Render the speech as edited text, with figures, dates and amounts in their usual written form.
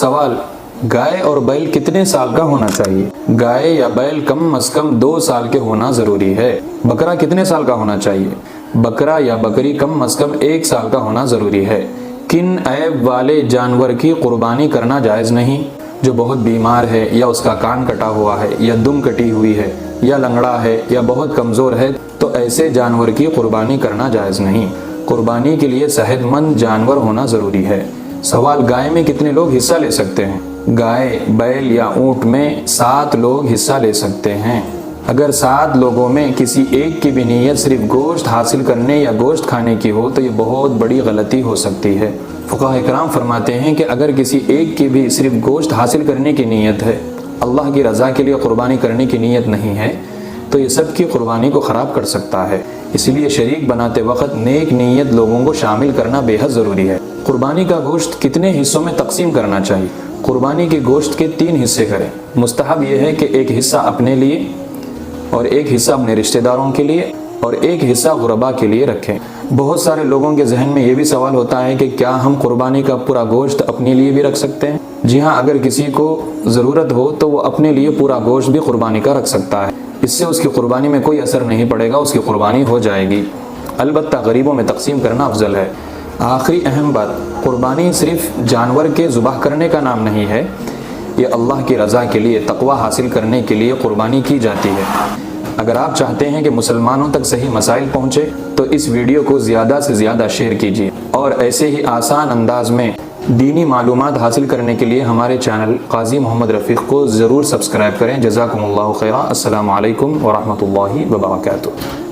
سوال: گائے اور بیل کتنے سال کا ہونا چاہیے؟ گائے یا بیل کم از کم 2 سال کے ہونا ضروری ہے۔ بکرا کتنے سال کا ہونا چاہیے؟ بکرا یا بکری کم از کم 1 سال کا ہونا ضروری ہے۔ کن عیب والے جانور کی قربانی کرنا جائز نہیں؟ جو بہت بیمار ہے، یا اس کا کان کٹا ہوا ہے، یا دم کٹی ہوئی ہے، یا لنگڑا ہے، یا بہت کمزور ہے، تو ایسے جانور کی قربانی کرنا جائز نہیں۔ قربانی کے لیے صحت مند جانور ہونا ضروری ہے۔ سوال: گائے میں کتنے لوگ حصہ لے سکتے ہیں؟ گائے، بیل یا اونٹ میں 7 لوگ حصہ لے سکتے ہیں۔ اگر 7 لوگوں میں کسی ایک کی بھی نیت صرف گوشت حاصل کرنے یا گوشت کھانے کی ہو تو یہ بہت بڑی غلطی ہو سکتی ہے۔ فقہاء کرام فرماتے ہیں کہ اگر کسی ایک کی بھی صرف گوشت حاصل کرنے کی نیت ہے، اللہ کی رضا کے لیے قربانی کرنے کی نیت نہیں ہے، تو یہ سب کی قربانی کو خراب کر سکتا ہے۔ اس لیے شریک بناتے وقت نیک نیت لوگوں کو شامل کرنا بے حد ضروری ہے۔ قربانی کا گوشت کتنے حصوں میں تقسیم کرنا چاہیے؟ قربانی کے گوشت کے 3 حصے کریں۔ مستحب یہ ہے کہ ایک حصہ اپنے لیے، اور ایک حصہ اپنے رشتہ داروں کے لیے، اور ایک حصہ غربا کے لیے رکھیں۔ بہت سارے لوگوں کے ذہن میں یہ بھی سوال ہوتا ہے کہ کیا ہم قربانی کا پورا گوشت اپنے لیے بھی رکھ سکتے ہیں؟ جی ہاں، اگر کسی کو ضرورت ہو تو وہ اپنے لیے پورا گوشت بھی قربانی کا رکھ سکتا ہے۔ اس سے اس کی قربانی میں کوئی اثر نہیں پڑے گا، اس کی قربانی ہو جائے گی۔ البتہ غریبوں میں تقسیم کرنا افضل ہے۔ آخری اہم بات: قربانی صرف جانور کے ذبح کرنے کا نام نہیں ہے، یہ اللہ کی رضا کے لیے، تقوی حاصل کرنے کے لیے قربانی کی جاتی ہے۔ اگر آپ چاہتے ہیں کہ مسلمانوں تک صحیح مسائل پہنچے تو اس ویڈیو کو زیادہ سے زیادہ شیئر کیجیے، اور ایسے ہی آسان انداز میں دینی معلومات حاصل کرنے کے لیے ہمارے چینل قاضی محمد رفیق کو ضرور سبسکرائب کریں۔ جزاکم اللہ خیرا۔ السلام علیکم ورحمۃ اللہ وبرکاتہ۔